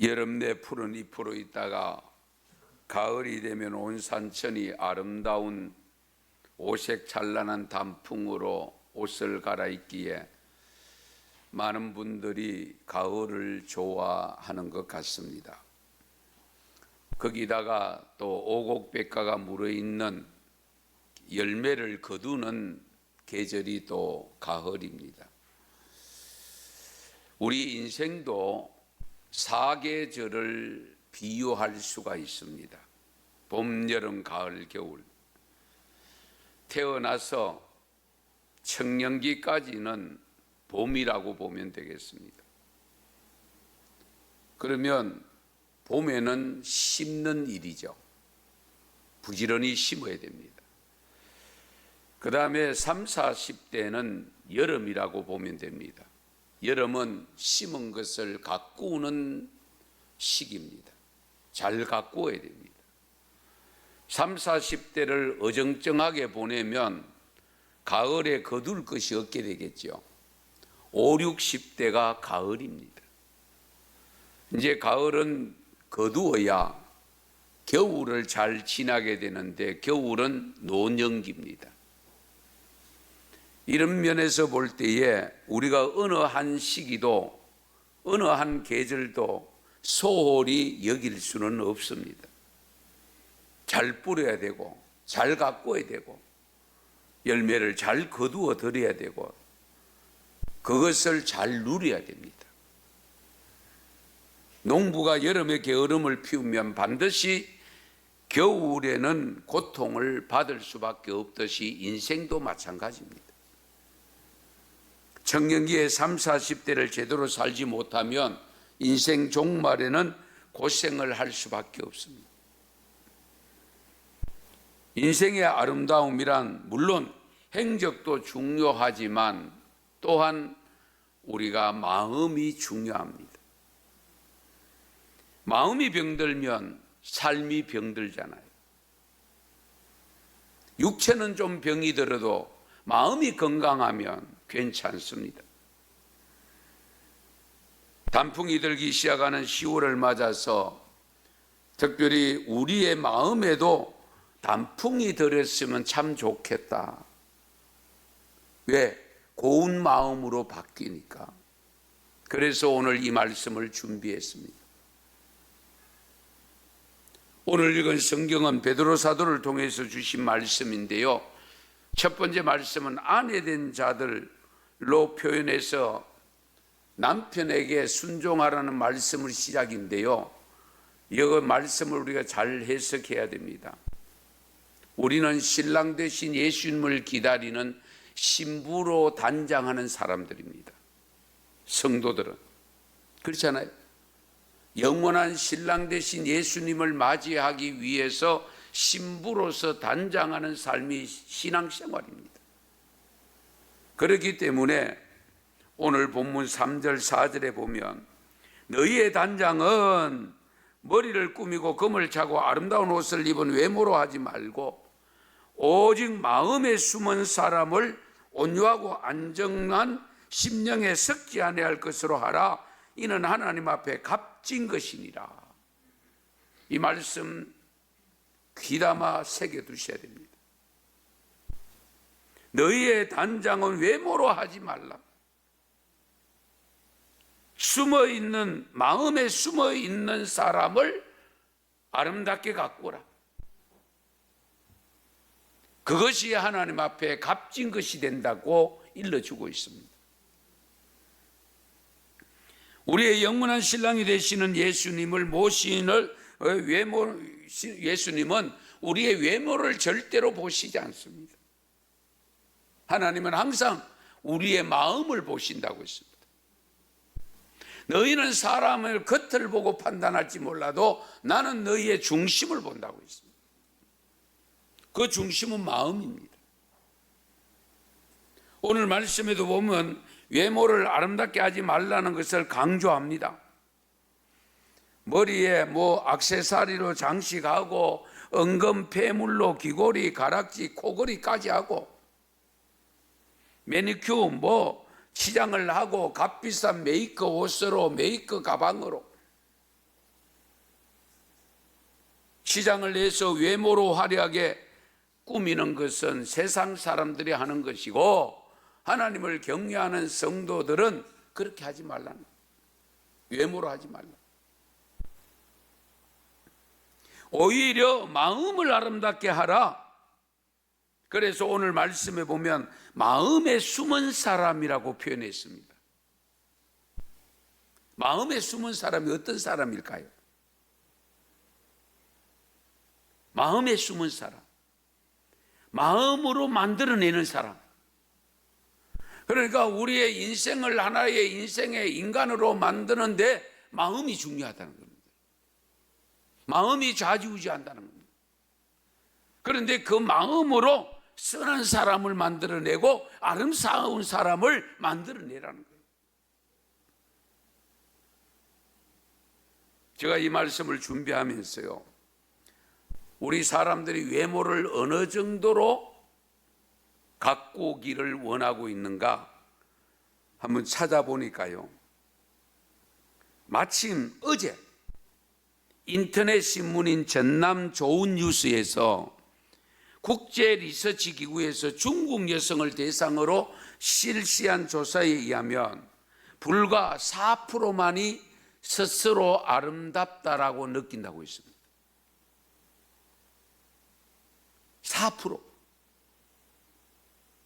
여름 내 푸른 잎으로 있다가 가을이 되면 온 산천이 아름다운 오색 찬란한 단풍으로 옷을 갈아입기에 많은 분들이 가을을 좋아하는 것 같습니다. 거기다가 또 오곡백과가 묻어있는 열매를 거두는 계절이 또 가을입니다. 우리 인생도 사계절을 비유할 수가 있습니다. 봄, 여름, 가을, 겨울. 태어나서 청년기까지는 봄이라고 보면 되겠습니다. 그러면 봄에는 심는 일이죠. 부지런히 심어야 됩니다. 그 다음에 30, 40대는 여름이라고 보면 됩니다. 여름은 심은 것을 가꾸는 시기입니다. 잘 가꾸어야 됩니다. 30, 40대를 어정쩡하게 보내면 가을에 거둘 것이 없게 되겠죠. 5, 60대가 가을입니다. 이제 가을은 거두어야 겨울을 잘 지나게 되는데 겨울은 노년기입니다. 이런 면에서 볼 때에 우리가 어느 한 시기도 어느 한 계절도 소홀히 여길 수는 없습니다. 잘 뿌려야 되고 잘 가꿔야 되고 열매를 잘 거두어 드려야 되고 그것을 잘 누려야 됩니다. 농부가 여름에 게으름을 피우면 반드시 겨울에는 고통을 받을 수밖에 없듯이 인생도 마찬가지입니다. 청년기에 30, 40대를 제대로 살지 못하면 인생 종말에는 고생을 할 수밖에 없습니다. 인생의 아름다움이란 물론 행적도 중요하지만 또한 우리가 마음이 중요합니다. 마음이 병들면 삶이 병들잖아요. 육체는 좀 병이 들어도 마음이 건강하면 괜찮습니다. 단풍이 들기 시작하는 10월을 맞아서 특별히 우리의 마음에도 단풍이 들었으면 참 좋겠다. 왜? 고운 마음으로 바뀌니까. 그래서 오늘 이 말씀을 준비했습니다. 오늘 읽은 성경은 베드로 사도를 통해서 주신 말씀인데요. 첫 번째 말씀은 아내된 자들로 표현해서 남편에게 순종하라는 말씀을 시작인데요. 이 말씀을 우리가 잘 해석해야 됩니다. 우리는 신랑 되신 예수님을 기다리는 신부로 단장하는 사람들입니다. 성도들은 그렇잖아요. 영원한 신랑 되신 예수님을 맞이하기 위해서 신부로서 단장하는 삶이 신앙생활입니다. 그렇기 때문에 오늘 본문 3절 4절에 보면 너희의 단장은 머리를 꾸미고 금을 차고 아름다운 옷을 입은 외모로 하지 말고 오직 마음에 숨은 사람을 온유하고 안정한 심령에 섞지 아니할 것으로 하라. 이는 하나님 앞에 값진 것이니라. 이 말씀 귀담아 새겨두셔야 됩니다. 너희의 단장은 외모로 하지 말라. 숨어있는 마음에 숨어있는 사람을 아름답게 가꾸라. 그것이 하나님 앞에 값진 것이 된다고 일러주고 있습니다. 우리의 영원한 신랑이 되시는 예수님을 모시는 예수님은 우리의 외모를 절대로 보시지 않습니다. 하나님은 항상 우리의 마음을 보신다고 했습니다. 너희는 사람을 겉을 보고 판단할지 몰라도 나는 너희의 중심을 본다고 했습니다. 그 중심은 마음입니다. 오늘 말씀에도 보면 외모를 아름답게 하지 말라는 것을 강조합니다. 머리에 액세서리로 장식하고 은금 폐물로 귀걸이, 가락지, 코걸이까지 하고 매니큐어 치장을 하고 값비싼 메이크업 옷으로 메이크업 가방으로 시장을 내서 외모로 화려하게 꾸미는 것은 세상 사람들이 하는 것이고, 하나님을 경외하는 성도들은 그렇게 하지 말라는 거예요. 외모로 하지 말라. 오히려 마음을 아름답게 하라. 그래서 오늘 말씀에 보면 마음에 숨은 사람이라고 표현했습니다. 마음에 숨은 사람이 어떤 사람일까요? 마음에 숨은 사람, 마음으로 만들어내는 사람. 그러니까 우리의 인생을 하나의 인생의 인간으로 만드는데 마음이 중요하다는 겁니다. 마음이 좌지우지한다는 겁니다. 그런데 그 마음으로 선한 사람을 만들어내고 아름다운 사람을 만들어내라는 거예요. 제가 이 말씀을 준비하면서요, 우리 사람들이 외모를 어느 정도로 갖고 오기를 원하고 있는가 한번 찾아보니까요, 마침 어제 인터넷 신문인 전남 좋은뉴스에서 국제 리서치 기구에서 중국 여성을 대상으로 실시한 조사에 의하면 불과 4%만이 스스로 아름답다라고 느낀다고 했습니다. 4%.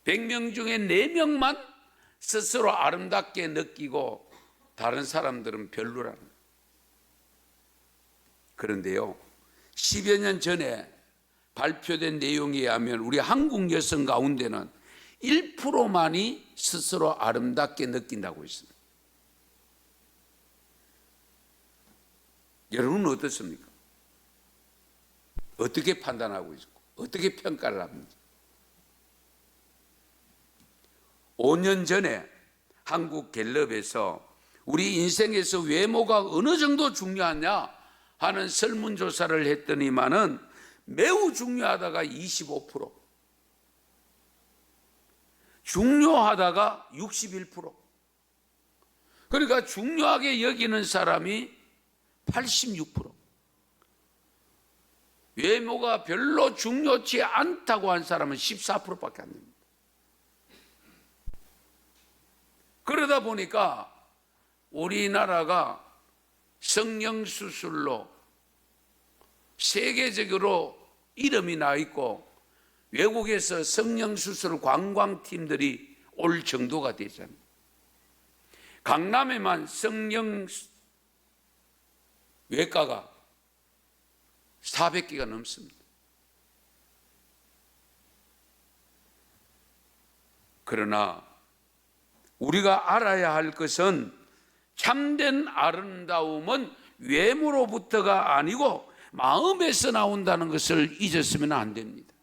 100명 중에 4명만 스스로 아름답게 느끼고 다른 사람들은 별로라는 거예요. 그런데요, 10여 년 전에 발표된 내용에 의하면 우리 한국 여성 가운데는 1%만이 스스로 아름답게 느낀다고 했습니다. 여러분은 어떻습니까? 어떻게 판단하고 있고 어떻게 평가를 합니까? 5년 전에 한국 갤럽에서 우리 인생에서 외모가 어느 정도 중요하냐 하는 설문조사를 했더니만은 매우 중요하다가 25%, 중요하다가 61%. 그러니까 중요하게 여기는 사람이 86%, 외모가 별로 중요치 않다고 한 사람은 14%밖에 안 됩니다. 그러다 보니까 우리나라가 성형수술로 세계적으로 이름이 나 있고 외국에서 성형수술 관광팀들이 올 정도가 되잖아요. 강남에만 성형외과가 400개가 넘습니다. 그러나 우리가 알아야 할 것은 참된 아름다움은 외모로부터가 아니고 마음에서 나온다는 것을 잊었으면 안 됩니다.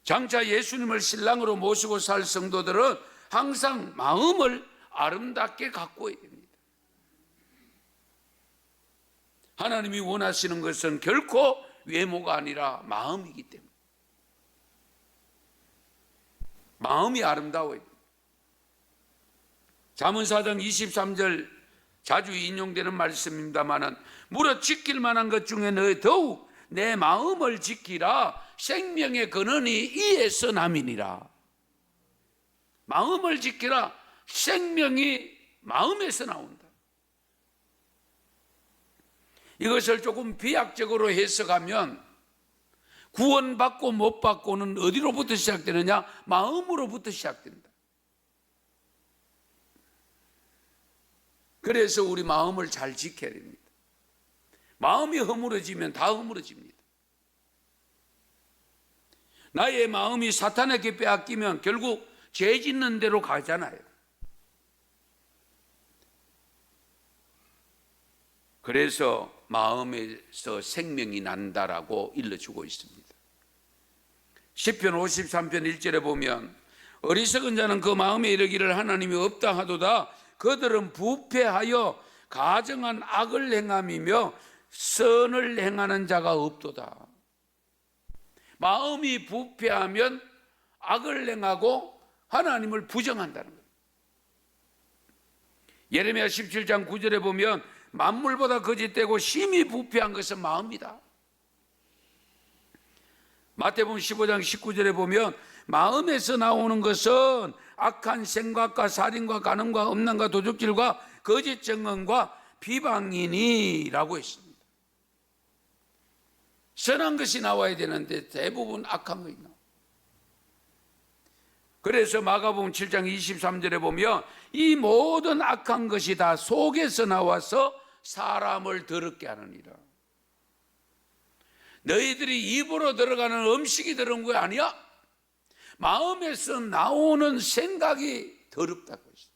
장차 예수님을 신랑으로 모시고 살 성도들은 항상 마음을 아름답게 가꾸어야 됩니다. 하나님이 원하시는 것은 결코 외모가 아니라 마음이기 때문에 마음이 아름다워야 됩니다. 잠언 4장 23절 자주 인용되는 말씀입니다마는 무릇 지킬 만한 것 중에 너 더욱 내 마음을 지키라. 생명의 근원이 이에서 남이니라. 마음을 지키라. 생명이 마음에서 나온다. 이것을 조금 비약적으로 해석하면 구원받고 못 받고는 어디로부터 시작되느냐? 마음으로부터 시작된다. 그래서 우리 마음을 잘 지켜야 됩니다. 마음이 허물어지면 다 허물어집니다. 나의 마음이 사탄에게 빼앗기면 결국 죄 짓는 대로 가잖아요. 그래서 마음에서 생명이 난다라고 일러주고 있습니다. 시편 53편 1절에 보면 어리석은 자는 그 마음에 이르기를 하나님이 없다 하도다. 그들은 부패하여 가정한 악을 행함이며 선을 행하는 자가 없도다. 마음이 부패하면 악을 행하고 하나님을 부정한다는 거예요. 예레미야 17장 9절에 보면 만물보다 거짓되고 심히 부패한 것은 마음이다. 마태복음 15장 19절에 보면 마음에서 나오는 것은 악한 생각과 살인과 간음과 음란과 도둑질과 거짓 증언과 비방이니라고 했습니다. 선한 것이 나와야 되는데 대부분 악한 것이 나와요. 그래서 마가복음 7장 23절에 보면 이 모든 악한 것이 다 속에서 나와서 사람을 더럽게 하느니라. 너희들이 입으로 들어가는 음식이 들어온 거 아니야? 마음에서 나오는 생각이 더럽다고 했어요.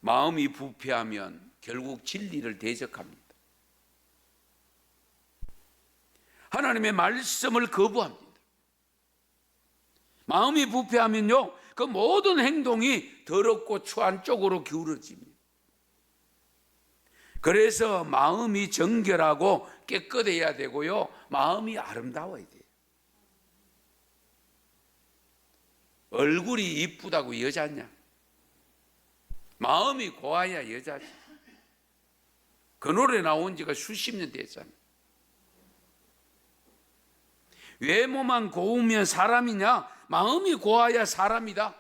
마음이 부패하면 결국 진리를 대적합니다. 하나님의 말씀을 거부합니다. 마음이 부패하면요, 그 모든 행동이 더럽고 추한 쪽으로 기울어집니다. 그래서 마음이 정결하고 깨끗해야 되고요, 마음이 아름다워야 돼요. 얼굴이 이쁘다고 여자냐? 마음이 고와야 여자지. 그 노래 나온 지가 수십 년 됐잖아요. 외모만 고우면 사람이냐? 마음이 고와야 사람이다.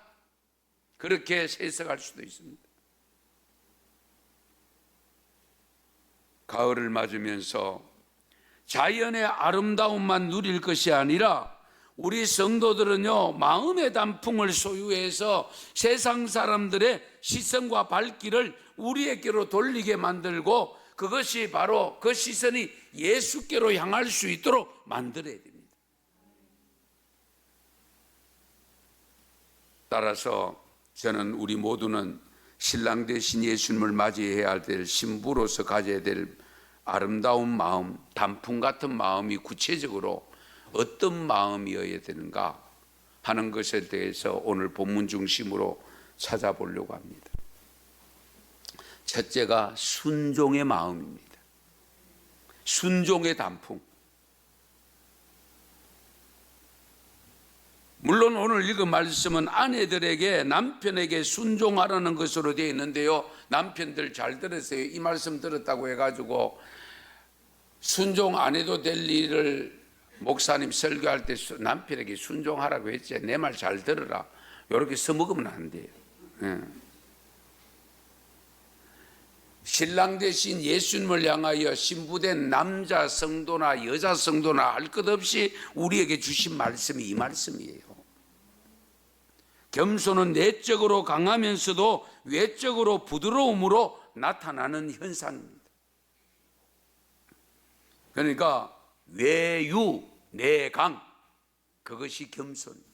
그렇게 해석할 수도 있습니다. 가을을 맞으면서 자연의 아름다움만 누릴 것이 아니라 우리 성도들은요, 마음의 단풍을 소유해서 세상 사람들의 시선과 발길을 우리에게로 돌리게 만들고 그것이 바로 그 시선이 예수께로 향할 수 있도록 만들어야 됩니다. 따라서 저는 우리 모두는 신랑 되신 예수님을 맞이해야 될 신부로서 가져야 될 아름다운 마음, 단풍 같은 마음이 구체적으로 어떤 마음이어야 되는가 하는 것에 대해서 오늘 본문 중심으로 찾아보려고 합니다. 첫째가 순종의 마음입니다. 순종의 단풍. 물론 오늘 읽은 말씀은 아내들에게 남편에게 순종하라는 것으로 되어 있는데요, 남편들 잘 들으세요. 이 말씀 들었다고 해가지고 순종 안 해도 될 일을 목사님 설교할 때 남편에게 순종하라고 했지, 내 말 잘 들으라, 이렇게 써먹으면 안 돼요. 신랑 대신 예수님을 향하여 신부된 남자 성도나 여자 성도나 할 것 없이 우리에게 주신 말씀이 이 말씀이에요. 겸손은 내적으로 강하면서도 외적으로 부드러움으로 나타나는 현상입니다. 그러니까 외유 내강, 그것이 겸손입니다.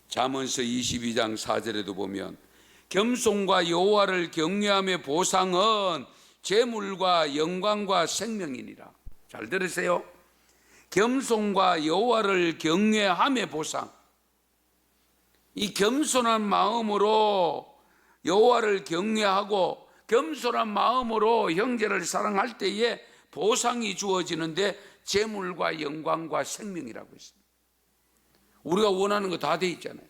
잠언서 22장 4절에도 보면 겸손과 여호와를 경외함의 보상은 재물과 영광과 생명이니라. 잘 들으세요. 겸손과 여호와를 경외함의 보상. 이 겸손한 마음으로 여호와를 경외하고 겸손한 마음으로 형제를 사랑할 때에 보상이 주어지는데 재물과 영광과 생명이라고 했습니다. 우리가 원하는 거 다 돼 있잖아요.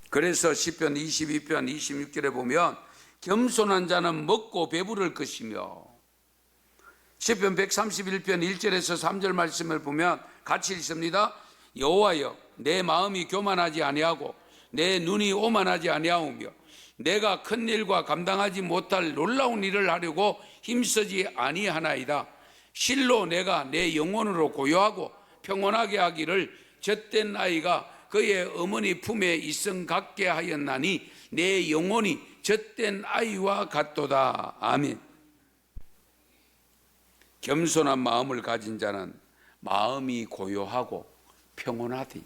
그래서 시편 22편 26절에 보면 겸손한 자는 먹고 배부를 것이며, 시편 131편 1절에서 3절 말씀을 보면 같이 읽습니다. 여호와여, 내 마음이 교만하지 아니하고 내 눈이 오만하지 아니하오며 내가 큰 일과 감당하지 못할 놀라운 일을 하려고 힘쓰지 아니하나이다. 실로 내가 내 영혼으로 고요하고 평온하게 하기를 젖된 아이가 그의 어머니 품에 이성 갖게 하였나니 내 영혼이 젖된 아이와 같도다. 아멘. 겸손한 마음을 가진 자는 마음이 고요하고 평온하디.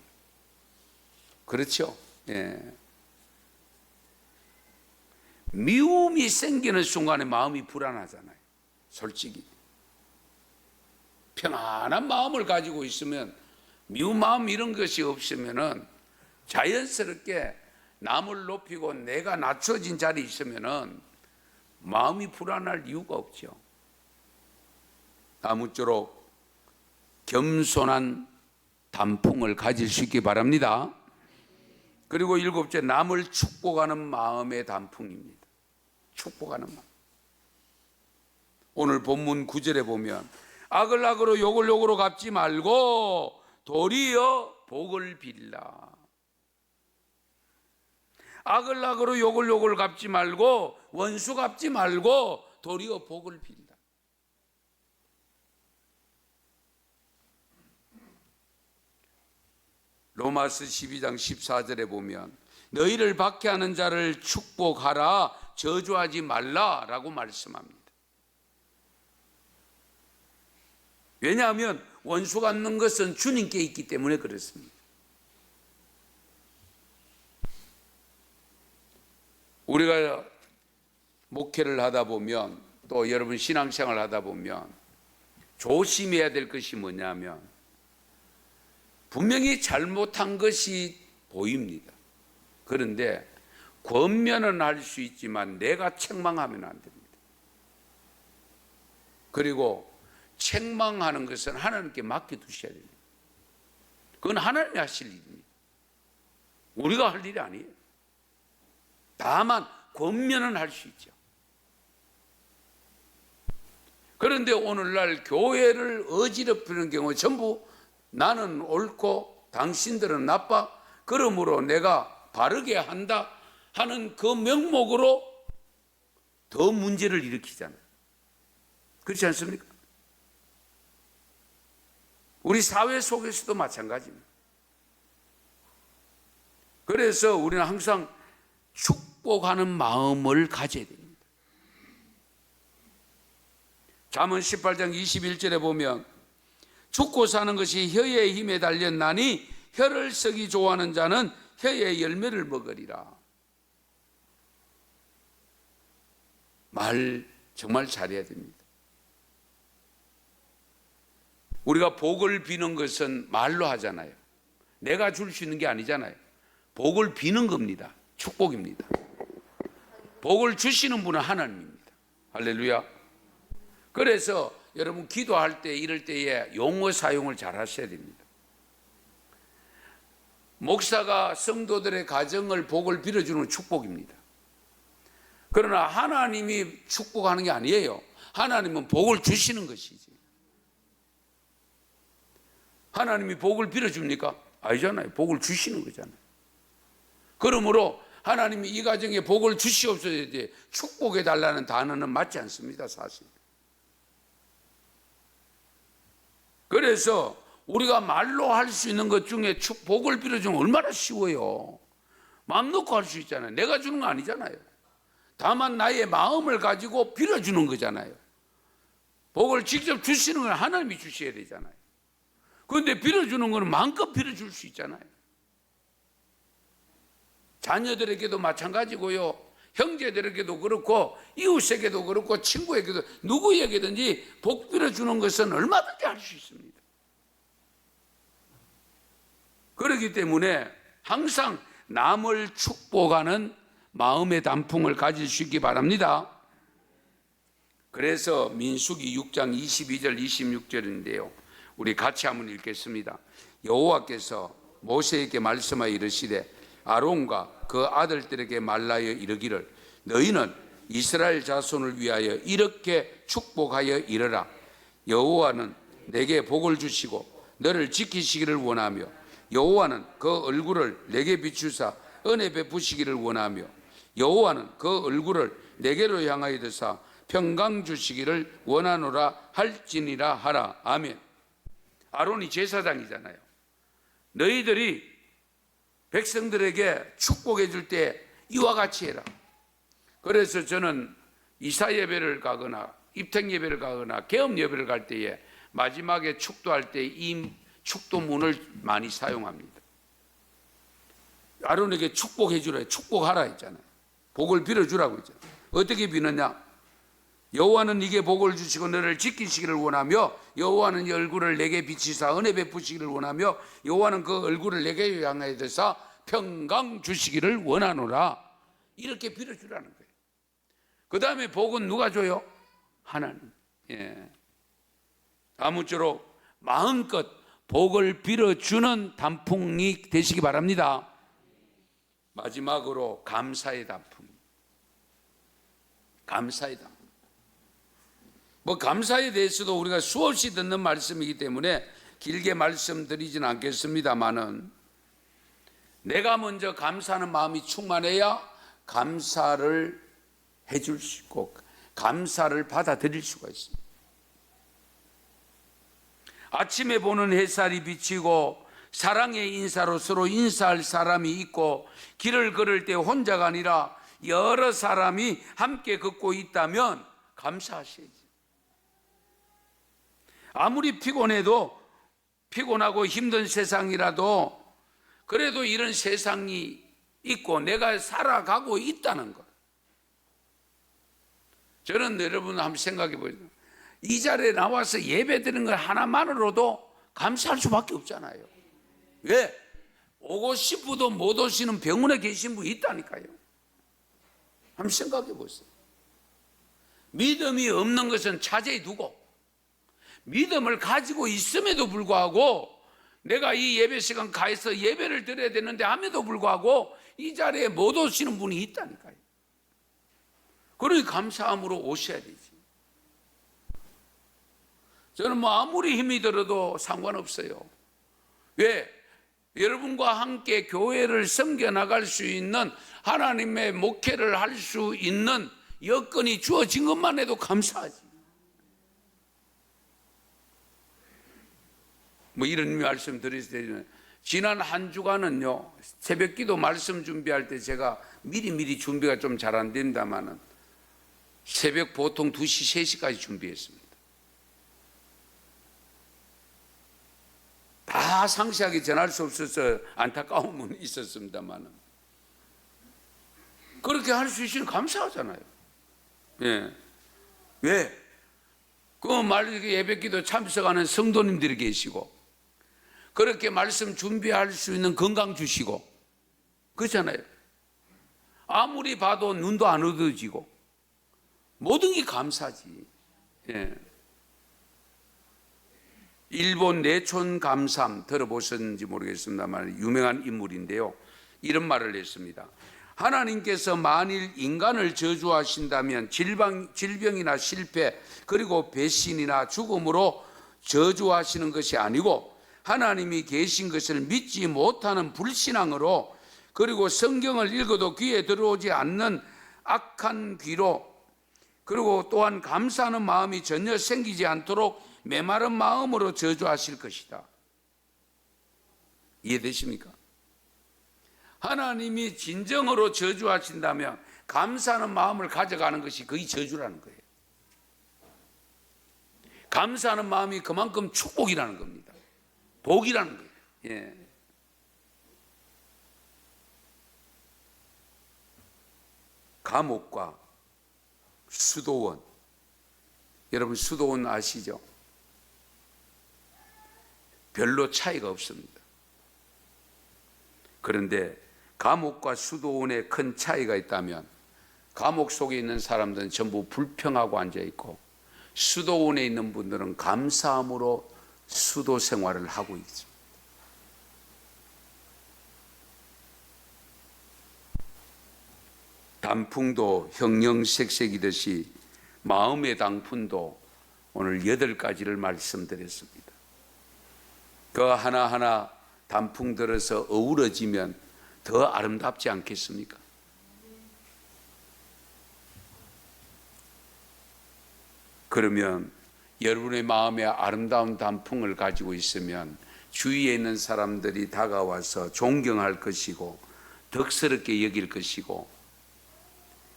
그렇죠? 예. 미움이 생기는 순간에 마음이 불안하잖아요. 솔직히 평안한 마음을 가지고 있으면, 미운 마음 이런 것이 없으면은 자연스럽게 남을 높이고 내가 낮춰진 자리에 있으면은 마음이 불안할 이유가 없죠. 아무쪼록 겸손한 단풍을 가질 수 있기 바랍니다. 그리고 일곱째, 남을 축복하는 마음의 단풍입니다. 축복하는 마음. 오늘 본문 9절에 보면 악을 악으로 욕을 욕으로 갚지 말고 도리어 복을 빌라. 악을 악으로 욕을 욕을 갚지 말고 원수 갚지 말고 도리어 복을 빌라. 로마서 12장 14절에 보면 너희를 박해하는 자를 축복하라 저주하지 말라라고 말씀합니다. 왜냐하면 원수 갚는 것은 주님께 있기 때문에 그렇습니다. 우리가 목회를 하다 보면 또 여러분 신앙생활을 하다 보면 조심해야 될 것이 뭐냐면 분명히 잘못한 것이 보입니다. 그런데 권면은 할 수 있지만 내가 책망하면 안 됩니다. 그리고 책망하는 것은 하나님께 맡겨두셔야 됩니다. 그건 하나님이 하실 일입니다. 우리가 할 일이 아니에요. 다만 권면은 할 수 있죠. 그런데 오늘날 교회를 어지럽히는 경우 전부 나는 옳고 당신들은 나빠, 그러므로 내가 바르게 한다 하는 그 명목으로 더 문제를 일으키잖아요. 그렇지 않습니까? 우리 사회 속에서도 마찬가지입니다. 그래서 우리는 항상 축복하는 마음을 가져야 됩니다. 잠언 18장 21절에 보면 죽고 사는 것이 혀의 힘에 달렸나니 혀를 쓰기 좋아하는 자는 혀의 열매를 먹으리라. 말 정말 잘해야 됩니다. 우리가 복을 비는 것은 말로 하잖아요. 내가 줄 수 있는 게 아니잖아요. 복을 비는 겁니다. 축복입니다. 복을 주시는 분은 하나님입니다. 할렐루야. 그래서 여러분 기도할 때 이럴 때에 용어 사용을 잘 하셔야 됩니다. 목사가 성도들의 가정을 복을 빌어주는 축복입니다. 그러나 하나님이 축복하는 게 아니에요. 하나님은 복을 주시는 것이지. 하나님이 복을 빌어줍니까? 아니잖아요. 복을 주시는 거잖아요. 그러므로 하나님이 이 가정에 복을 주시옵소서 축복해달라는 단어는 맞지 않습니다. 사실. 그래서 우리가 말로 할 수 있는 것 중에 복을 빌어주면 얼마나 쉬워요. 마음 놓고 할 수 있잖아요. 내가 주는 거 아니잖아요. 다만 나의 마음을 가지고 빌어주는 거잖아요. 복을 직접 주시는 건 하나님이 주셔야 되잖아요. 그런데 빌어주는 거는 마음껏 빌어줄 수 있잖아요. 자녀들에게도 마찬가지고요. 형제들에게도 그렇고 이웃에게도 그렇고 친구에게도 누구에게든지 복 빌어주는 것은 얼마든지 할 수 있습니다. 그렇기 때문에 항상 남을 축복하는 마음의 단풍을 가질 수 있기 바랍니다. 그래서 민수기 6장 22절 26절인데요. 우리 같이 한번 읽겠습니다. 여호와께서 모세에게 말씀하여 이르시되 아론과 그 아들들에게 말하여 이르기를 너희는 이스라엘 자손을 위하여 이렇게 축복하여 이르라. 여호와는 내게 복을 주시고 너를 지키시기를 원하며 여호와는 그 얼굴을 내게 비추사 은혜 베푸시기를 원하며 여호와는 그 얼굴을 내게로 향하여 드사 평강 주시기를 원하노라 할지니라 하라. 아멘. 아론이 제사장이잖아요. 너희들이 백성들에게 축복해 줄 때 이와 같이 해라. 그래서 저는 이사 예배를 가거나 입택 예배를 가거나 개업 예배를 갈 때에 마지막에 축도할 때 이 축도문을 많이 사용합니다. 아론에게 축복해 주라, 축복하라 했잖아요. 복을 빌어주라고 했잖아요. 어떻게 비느냐? 여호와는 네게 복을 주시고 너를 지키시기를 원하며 여호와는 이 얼굴을 내게 비치사 은혜 베푸시기를 원하며 여호와는 그 얼굴을 내게 향하여 드사 평강 주시기를 원하노라. 이렇게 빌어주라는 거예요. 그 다음에 복은 누가 줘요? 하나님. 아무쪼록 마음껏 복을 빌어주는 단풍이 되시기 바랍니다. 마지막으로 감사의 단풍. 감사의 단풍. 감사에 대해서도 우리가 수없이 듣는 말씀이기 때문에 길게 말씀드리진 않겠습니다만은, 내가 먼저 감사하는 마음이 충만해야 감사를 해줄 수 있고 감사를 받아들일 수가 있습니다. 아침에 보는 햇살이 비치고 사랑의 인사로 서로 인사할 사람이 있고 길을 걸을 때 혼자가 아니라 여러 사람이 함께 걷고 있다면 감사하셔야지. 아무리 피곤하고 힘든 세상이라도 그래도 이런 세상이 있고 내가 살아가고 있다는 것. 저는 여러분 한번 생각해 보세요. 이 자리에 나와서 예배 드리는 것 하나만으로도 감사할 수밖에 없잖아요. 왜? 오고 싶어도 못 오시는 병원에 계신 분이 있다니까요. 한번 생각해 보세요. 믿음이 없는 것은 차제에 두고 믿음을 가지고 있음에도 불구하고 내가 이 예배 시간 가서 예배를 드려야 되는데 함에도 불구하고 이 자리에 못 오시는 분이 있다니까요. 그러니 감사함으로 오셔야 되지. 저는 아무리 힘이 들어도 상관없어요. 왜? 여러분과 함께 교회를 섬겨나갈 수 있는 하나님의 목회를 할 수 있는 여건이 주어진 것만 해도 감사하지. 이런 말씀 드리면, 지난 한 주간은요, 새벽 기도 말씀 준비할 때 제가 미리 준비가 좀 잘 안 됩니다만은 새벽 보통 2시, 3시까지 준비했습니다. 다 상세하게 전할 수 없어서 안타까움은 있었습니다만은 그렇게 할 수 있으면 감사하잖아요. 예. 왜? 예배기도 참석하는 성도님들이 계시고 그렇게 말씀 준비할 수 있는 건강 주시고 그렇잖아요. 아무리 봐도 눈도 안 어두워지고 모든 게 감사지. 예. 일본 내촌 감삼 들어보셨는지 모르겠습니다만 유명한 인물인데요. 이런 말을 했습니다. 하나님께서 만일 인간을 저주하신다면 질병이나 실패 그리고 배신이나 죽음으로 저주하시는 것이 아니고 하나님이 계신 것을 믿지 못하는 불신앙으로 그리고 성경을 읽어도 귀에 들어오지 않는 악한 귀로 그리고 또한 감사하는 마음이 전혀 생기지 않도록 메마른 마음으로 저주하실 것이다. 이해되십니까? 하나님이 진정으로 저주하신다면 감사하는 마음을 가져가는 것이 거의 저주라는 거예요. 감사하는 마음이 그만큼 축복이라는 겁니다. 복이라는 거예요. 예. 감옥과 수도원, 여러분 수도원 아시죠? 별로 차이가 없습니다. 그런데 감옥과 수도원에 큰 차이가 있다면 감옥 속에 있는 사람들은 전부 불평하고 앉아있고 수도원에 있는 분들은 감사함으로 수도 생활을 하고 있습니다. 단풍도 형형색색이듯이 마음의 단풍도 오늘 8가지를 말씀드렸습니다. 그 하나하나 단풍 들어서 어우러지면 더 아름답지 않겠습니까? 그러면 여러분의 마음에 아름다운 단풍을 가지고 있으면 주위에 있는 사람들이 다가와서 존경할 것이고 덕스럽게 여길 것이고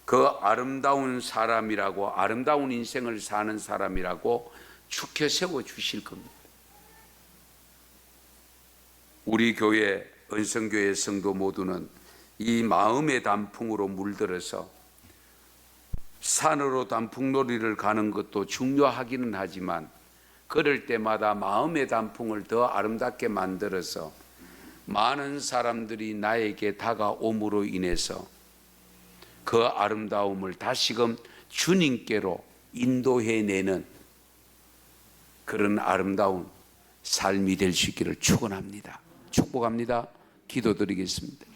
그 아름다운 사람이라고 아름다운 인생을 사는 사람이라고 축혀 세워 주실 겁니다. 우리 교회 은성교회 성도 모두는 이 마음의 단풍으로 물들어서 산으로 단풍놀이를 가는 것도 중요하기는 하지만 그럴 때마다 마음의 단풍을 더 아름답게 만들어서 많은 사람들이 나에게 다가옴으로 인해서 그 아름다움을 다시금 주님께로 인도해내는 그런 아름다운 삶이 될 수 있기를 축원합니다. 축복합니다. 기도드리겠습니다.